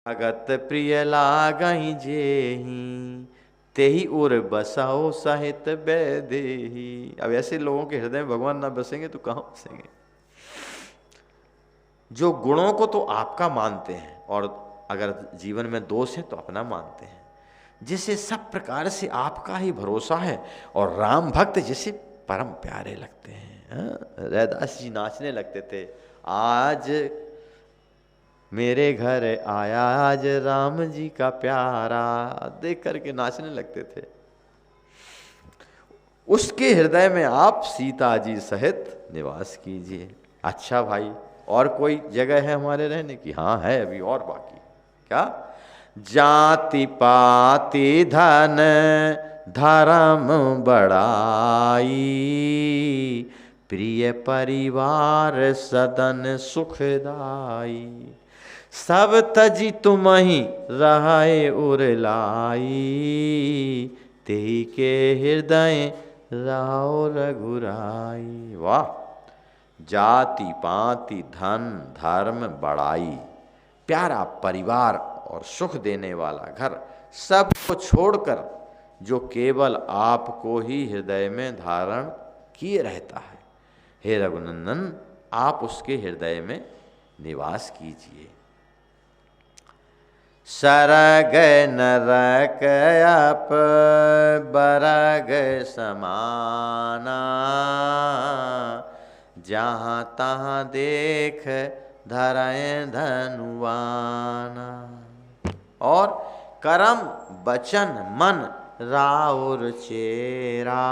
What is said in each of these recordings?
भगत प्रिय लागहि जेहि, तेहि उर बसाओ सहित बैदेही। अब ऐसे लोगों के हृदय में भगवान ना बसेंगे तो कहाँ बसेंगे? जो गुणों को तो आपका मानते हैं और अगर जीवन में दोष है तो अपना मानते हैं, जिसे सब प्रकार से आपका ही भरोसा है, और राम भक्त जिसे परम प्यारे लगते हैं। रैदास जी नाचने लगते थे, आज मेरे घर आया आज राम जी का प्यारा, देख करके नाचने लगते थे। उसके हृदय में आप सीता जी सहित निवास कीजिए। अच्छा भाई, और कोई जगह है हमारे रहने की? हाँ है, अभी और बाकी। क्या? जाति पाति धन धर्म बड़ाई, प्रिय परिवार सदन सुखदाई, सब तजी तुमहि रहे उरलाई, तेहि के हृदय रहो रघुराई। वाह! जाति पाति धन धर्म बड़ाई, प्यारा परिवार और सुख देने वाला घर, सब को छोड़कर जो केवल आपको ही हृदय में धारण किए रहता है, हे रघुनंदन आप उसके हृदय में निवास कीजिए। सरग नरक अप बरग समाना, जहाँ तहाँ देख धरय धनुवाना, और करम बचन मन राउर चेरा,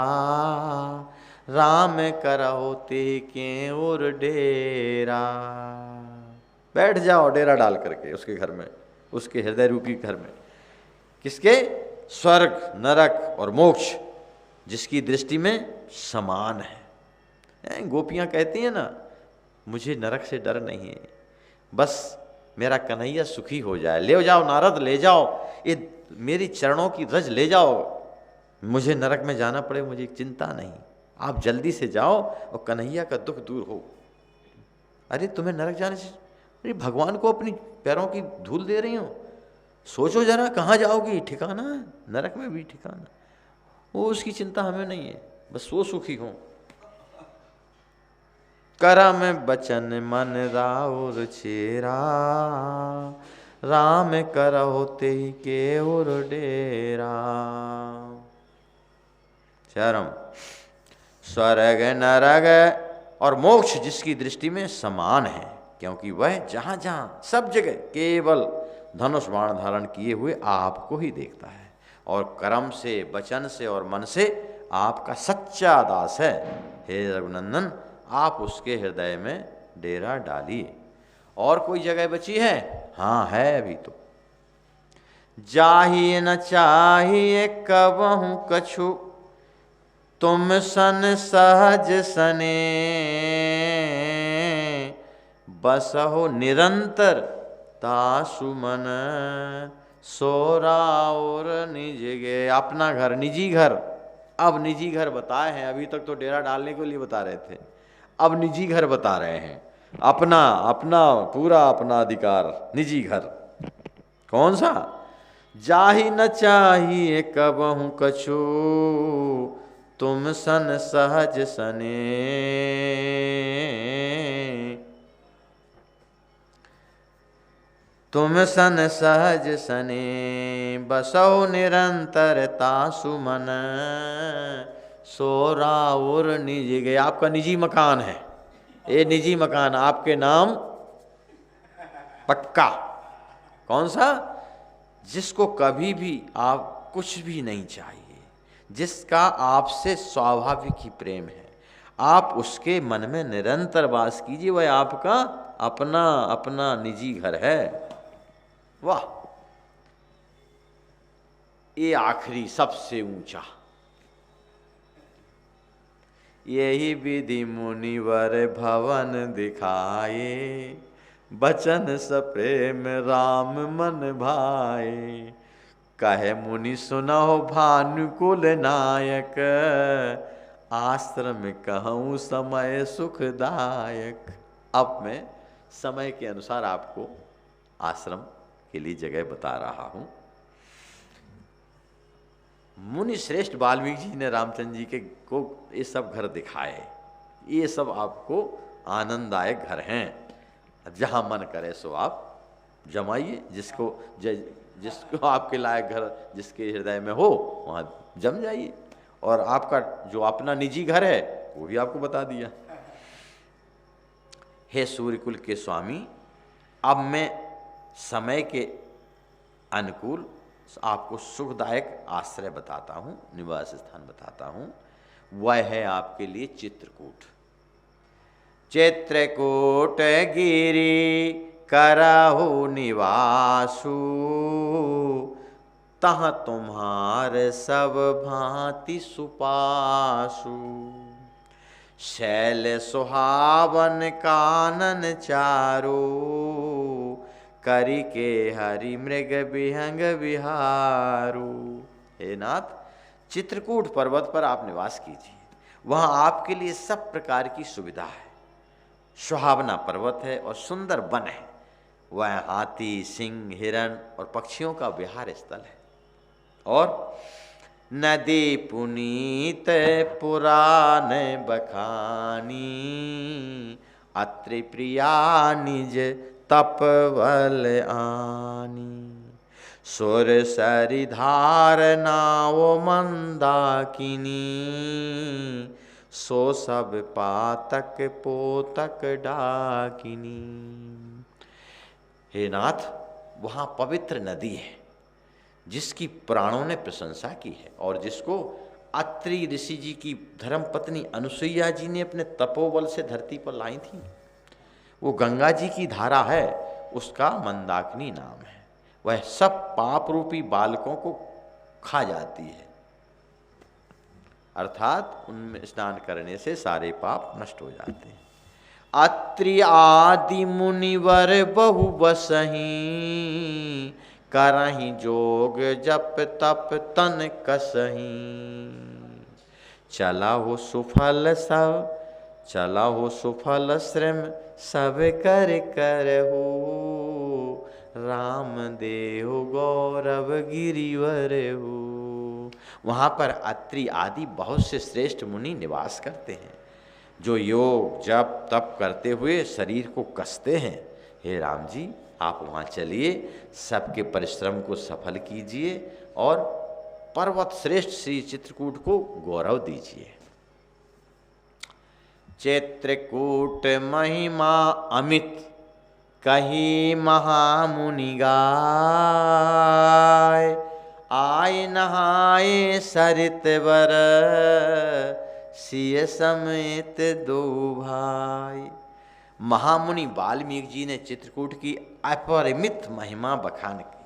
राम करहो ते के उर डेरा। बैठ जाओ डेरा डाल करके उसके घर में, उसके हृदय रूपी घर में। किसके? स्वर्ग नरक और मोक्ष जिसकी दृष्टि में समान है। गोपियां कहती हैं ना, मुझे नरक से डर नहीं है, बस मेरा कन्हैया सुखी हो जाए। ले जाओ नारद, ले जाओ, ये मेरी चरणों की रज ले जाओ, मुझे नरक में जाना पड़े मुझे चिंता नहीं, आप जल्दी से जाओ और कन्हैया का दुख दूर हो। अरे तुम्हें नरक जाने से, अरे भगवान को अपनी पैरों की धूल दे रही हो, सोचो जरा कहाँ जाओगी? ठिकाना है, नरक में भी ठिकाना। वो उसकी चिंता हमें नहीं है, बस वो सुखी हो। करम बचन मन राउर चेरा, राम करहो तेहि के उर डेरा। चरम स्वर्ग नरक और मोक्ष जिसकी दृष्टि में समान है, क्योंकि वह जहाँ जहाँ सब जगह केवल धनुष बाण धारण किए हुए आपको ही देखता है, और कर्म से वचन से और मन से आपका सच्चा दास है। हे रघुनंदन आप उसके हृदय में डेरा डालिए। और कोई जगह बची है? हाँ है अभी तो। जाहिए न चाहिए कबहु कछु, तुम सन सहज सने, बसहो निरंतर तासु मन, सोराउर निज गे। अपना घर, निजी घर, अब निजी घर बताए हैं, अभी तक तो डेरा डालने के लिए बता रहे थे, अब निजी घर बता रहे हैं। अपना अपना पूरा अपना अधिकार, निजी घर। कौन सा? जाहि न चाहिए कबहु कछु, तुम सन सहज सने, तुम सन सहज सने, बसो निरंतर तासु मन, सोराउर निज गे। आपका निजी मकान है, ये निजी मकान आपके नाम पक्का। कौन सा? जिसको कभी भी आप कुछ भी नहीं चाहिए, जिसका आपसे स्वाभाविक ही प्रेम है, आप उसके मन में निरंतर वास कीजिए, वह आपका अपना अपना निजी घर है। वाह! ये आखिरी सबसे ऊंचा। यही विधि मुनिवर भवन दिखाए, बचन सप्रेम राम मन भाए, कहे मुनि सुनहो भानुकुल नायक, आश्रम कहूँ समय सुखदायक। अब मैं समय के अनुसार आपको आश्रम के लिए जगह बता रहा हूं। मुनि श्रेष्ठ वाल्मीकि जी ने रामचंद्र जी के को ये सब घर दिखाए। ये सब आपको आनंददायक घर हैं। जहाँ मन करे सो आप जमाइए, जिसको आपके लायक घर जिसके हृदय में हो वहाँ जम जाइए। और आपका जो अपना निजी घर है वो भी आपको बता दिया। हे सूर्यकुल के स्वामी, अब मैं समय के अनुकूल आपको सुखदायक आश्रय बताता हूँ, निवास स्थान बताता हूँ। वह है आपके लिए चित्रकूट। चित्रकूट गिरी करहु निवासु, तहाँ तुम्हार सब भांति सुपासु। शैल सुहावन कानन चारो, करी के हरि मृग विहंग विहारू। हे नाथ, चित्रकूट पर्वत पर आप निवास कीजिए। वहाँ आपके लिए सब प्रकार की सुविधा है। सुहावना पर्वत है और सुंदर वन है। वह हाथी, सिंह, हिरण और पक्षियों का विहार स्थल है। और नदी पुनीत पुराण बखानी, अत्रि प्रिया निज तपवल आनी। सुर सरिधार नाव मंदाकिनी, सो सब पातक पोतक डाकिनी। हे नाथ, वहाँ पवित्र नदी है जिसकी प्राणों ने प्रशंसा की है और जिसको अत्रि ऋषि जी की धर्मपत्नी अनुसुईया जी ने अपने तपोबल से धरती पर लाई थी। वो गंगा जी की धारा है, उसका मंदाकिनी नाम है। वह सब पाप रूपी बालकों को खा जाती है, अर्थात उनमें स्नान करने से सारे पाप नष्ट हो जाते हैं। अत्रि आदि मुनिवर बहु बसहीं, करहीं जोग जप तप तन कसहीं। चला हो सुफल सब, चला हो सुफल श्रम सब कर करहु। राम देहु गौरव गिरिवर हो। वहाँ पर अत्रि आदि बहुत से श्रेष्ठ मुनि निवास करते हैं, जो योग जप तप करते हुए शरीर को कसते हैं। हे राम जी, आप वहाँ चलिए, सबके परिश्रम को सफल कीजिए और पर्वत श्रेष्ठ श्री चित्रकूट को गौरव दीजिए। चित्रकूट महिमा अमित, कही महामुनि गाय। आय नहाए सरित वर, सिय समेत दो भाई। महामुनि वाल्मीकि जी ने चित्रकूट की अपरिमित महिमा बखान की।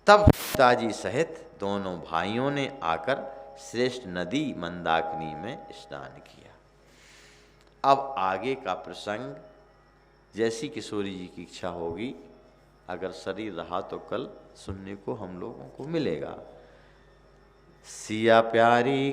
तब पिताजी सहित दोनों भाइयों ने आकर श्रेष्ठ नदी मंदाकिनी में स्नान किया। अब आगे का प्रसंग जैसी किशोरी जी की इच्छा होगी, अगर शरीर रहा तो कल सुनने को हम लोगों को मिलेगा। सिया प्यारी